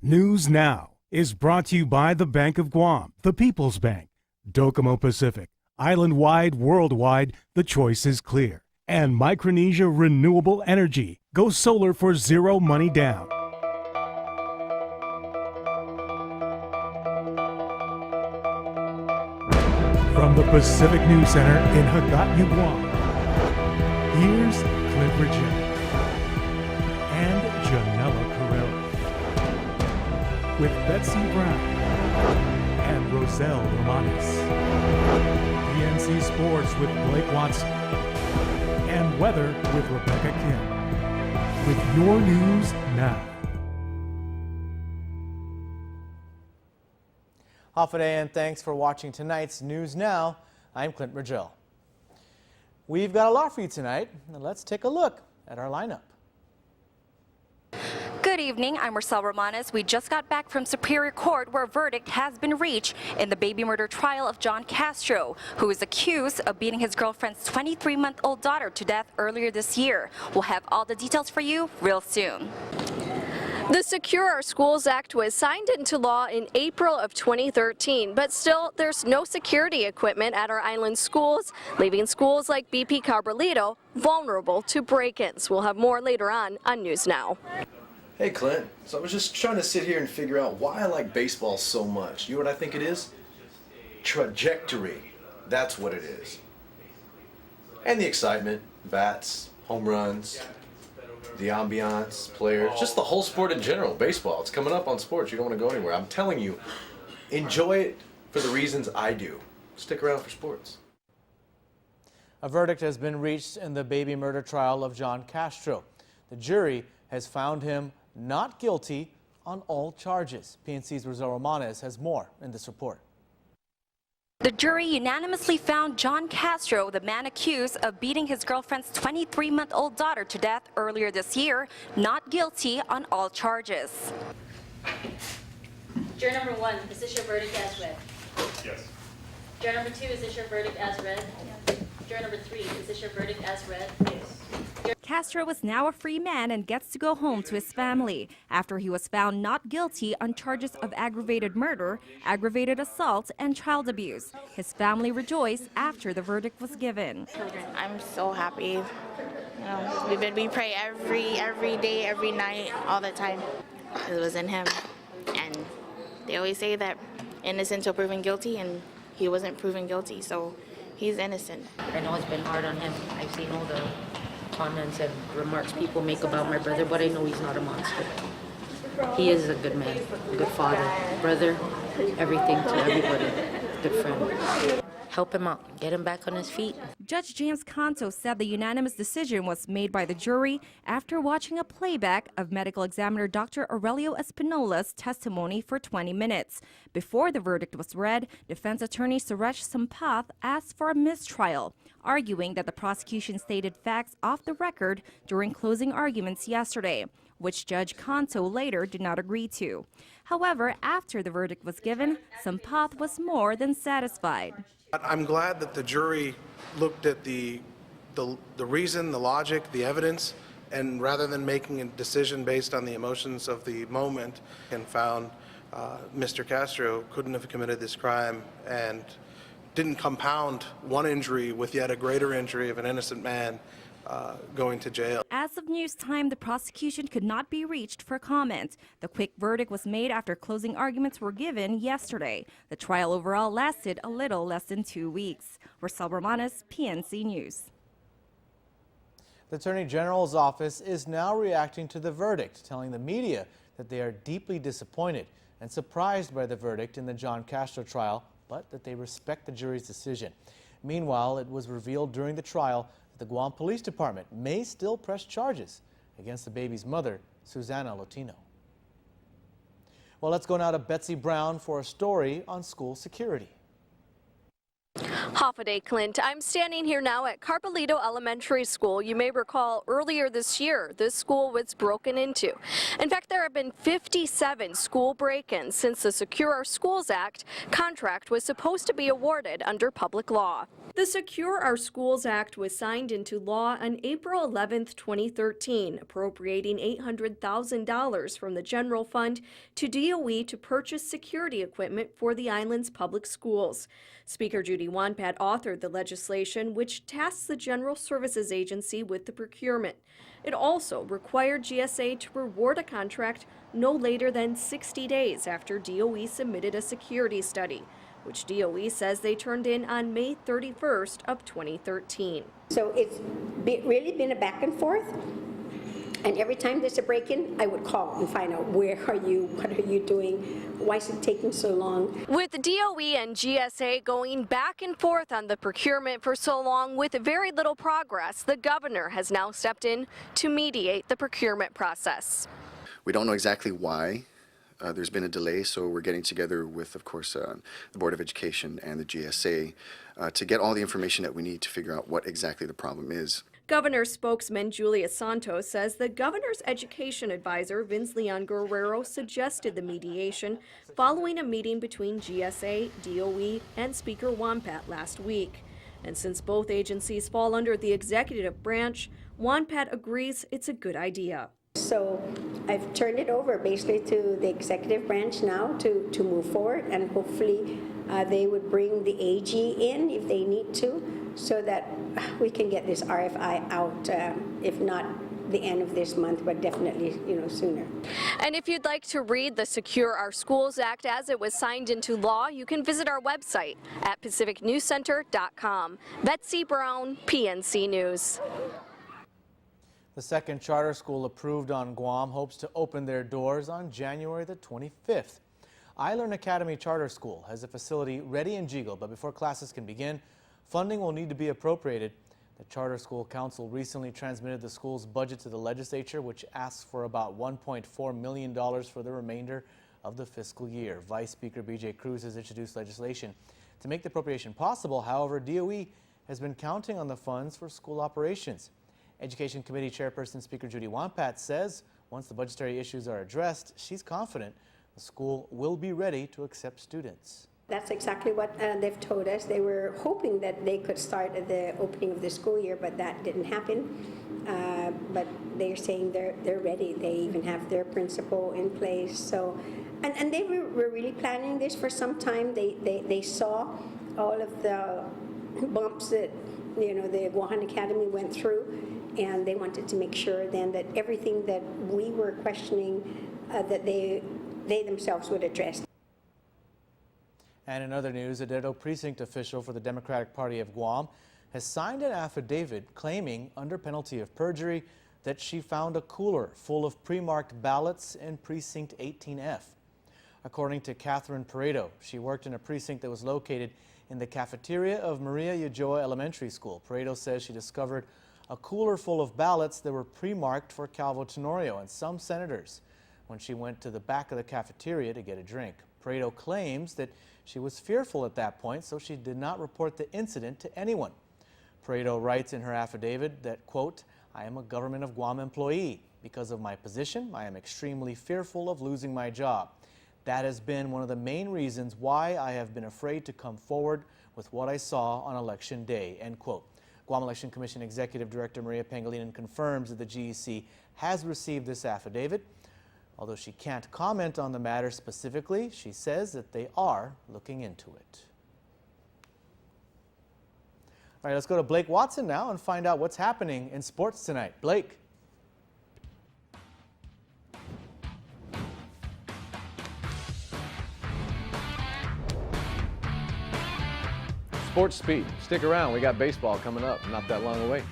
News Now is brought to you by the Bank of Guam, the People's Bank, Docomo Pacific, island-wide, worldwide, the choice is clear. And Micronesia Renewable Energy. Go solar for zero money down. From the Pacific News Center in Hagåtña, Guam, here's Clint Ridgell and Janella Carrera with Betsy Brown and Roselle Romanes. PNC Sports with Blake Watson and Weather with Rebecca Kim. With your news now. Hafa and thanks for watching tonight's News Now. I'm Clint Ridgell. We've got a lot for you tonight. Let's take a look at our lineup. Good evening, I'm Roselle Romanes. We just got back from Superior Court where a verdict has been reached in the baby murder trial of John Castro, who is accused of beating his girlfriend's 23-month-old daughter to death earlier this year. We'll have all the details for you real soon. The Secure Our Schools Act was signed into law in April of 2013, but still there's no security equipment at our island schools, leaving schools like BP Carbolito vulnerable to break-ins. We'll have more later on News Now. Hey Clint, so I was just trying to sit here and figure out why I like baseball so much. You know what I think it is? Trajectory. That's what it is. And the excitement, bats, home runs, the ambiance, players, just the whole sport in general. Baseball, it's coming up on sports. You don't want to go anywhere. I'm telling you, enjoy it for the reasons I do. Stick around for sports. A verdict has been reached in the baby murder trial of John Castro. The jury has found him not guilty on all charges. PNC's Roselle Romanes has more in this report. The jury unanimously found John Castro, the man accused of beating his girlfriend's 23-month-old daughter to death earlier this year, not guilty on all charges. Juror number 1, is this your verdict as read? Yes. Juror number 2, is this your verdict as read? Yes. Juror number 3, is this your verdict as read? Yes. Castro is now a free man and gets to go home to his family after he was found not guilty on charges of aggravated murder, aggravated assault, and child abuse. His family rejoiced after the verdict was given. I'm so happy. You know, we pray every day, every night, all the time. It was in him, and they always say that innocent until proven guilty, and he wasn't proven guilty, so he's innocent. I know it's been hard on him. I've seen all the comments and remarks people make about my brother, but I know he's not a monster. He is a good man, a good father, brother, everything to everybody, good friend. Help him out, get him back on his feet. Judge James Canto said the unanimous decision was made by the jury after watching a playback of medical examiner Dr. Aurelio Espinola's testimony for 20 minutes. Before the verdict was read, defense attorney Suresh Sampath asked for a mistrial, arguing that the prosecution stated facts off the record during closing arguments yesterday, which Judge Canto later did not agree to. However, after the verdict was given, Sampath was more than satisfied. I'm glad that the jury looked at the reason, the logic, the evidence, and rather than making a decision based on the emotions of the moment, and found Mr. Castro couldn't have committed this crime and didn't compound one injury with yet a greater injury of an innocent man going to jail. As of news time, the prosecution could not be reached for comment. The quick verdict was made after closing arguments were given yesterday. The trial overall lasted a little less than 2 weeks. Roselle Romanes, PNC News. The Attorney General's office is now reacting to the verdict, telling the media that they are deeply disappointed and surprised by the verdict in the John Castro trial, but that they respect the jury's decision. Meanwhile, it was revealed during the trial the Guam Police Department may still press charges against the baby's mother, Susana Lotino. Well, let's go now to Betsy Brown for a story on school security. Half a day, Clint. I'm standing here now at Carbolito Elementary School. You may recall earlier this year, this school was broken into. In fact, there have been 57 school break-ins since the Secure Our Schools Act contract was supposed to be awarded under public law. The Secure Our Schools Act was signed into law on April 11, 2013, appropriating $800,000 from the general fund to DOE to purchase security equipment for the island's public schools. Speaker Judy Wonpat authored the legislation, which tasks the General Services Agency with the procurement. It also required GSA to reward a contract no later than 60 days after DOE submitted a security study, which DOE says they turned in on May 31st of 2013. So it's really been a back and forth. And every time there's a break-in, I would call and find out, where are you? What are you doing? Why is it taking so long? With DOE and GSA going back and forth on the procurement for so long with very little progress, the governor has now stepped in to mediate the procurement process. We don't know exactly why. There's been a delay, so we're getting together with, of course, the Board of Education and the GSA to get all the information that we need to figure out what exactly the problem is. Governor spokesman Julia Santos says the governor's education advisor, Vince Leon Guerrero, suggested the mediation following a meeting between GSA, DOE, and Speaker Wonpat last week. And since both agencies fall under the executive branch, Wonpat agrees it's a good idea. So I've turned it over basically to the executive branch now to move forward, and hopefully they would bring the AG in if they need to, so that we can get this RFI out, if not the end of this month, but definitely, sooner. And if you'd like to read the Secure Our Schools Act as it was signed into law, you can visit our website at pacificnewscenter.com. Betsy Brown, PNC News. The second charter school approved on Guam hopes to open their doors on January the 25th. iLearn Academy Charter School has a facility ready in Jigo, but before classes can begin, funding will need to be appropriated. The Charter School Council recently transmitted the school's budget to the legislature, which asks for about $1.4 million for the remainder of the fiscal year. Vice Speaker B.J. Cruz has introduced legislation to make the appropriation possible. However, DOE has been counting on the funds for school operations. Education Committee Chairperson Speaker Judy Wonpat says once the budgetary issues are addressed, she's confident the school will be ready to accept students. That's exactly what they've told us. They were hoping that they could start at the opening of the school year, but that didn't happen. But they're saying they're ready. They even have their principal in place. So, and they were really planning this for some time. They saw all of the bumps that the Guahan Academy went through, and they wanted to make sure then that everything that we were questioning, that they themselves would address. And in other news, a Dededo precinct official for the Democratic Party of Guam has signed an affidavit claiming, under penalty of perjury, that she found a cooler full of pre-marked ballots in Precinct 18F. According to Catherine Paredo, she worked in a precinct that was located in the cafeteria of Maria Yajoa Elementary School. Paredo says she discovered a cooler full of ballots that were pre-marked for Calvo Tenorio and some senators when she went to the back of the cafeteria to get a drink. Paredo claims that she was fearful at that point, so she did not report the incident to anyone. Paredo writes in her affidavit that, quote, "I am a Government of Guam employee. Because of my position, I am extremely fearful of losing my job. That has been one of the main reasons why I have been afraid to come forward with what I saw on election day," end quote. Guam Election Commission Executive Director Maria Pangilinan confirms that the GEC has received this affidavit. Although she can't comment on the matter specifically, she says that they are looking into it. All right, let's go to Blake Watson now and find out what's happening in sports tonight. Blake. Sports speed. Stick around. We got baseball coming up not that long away.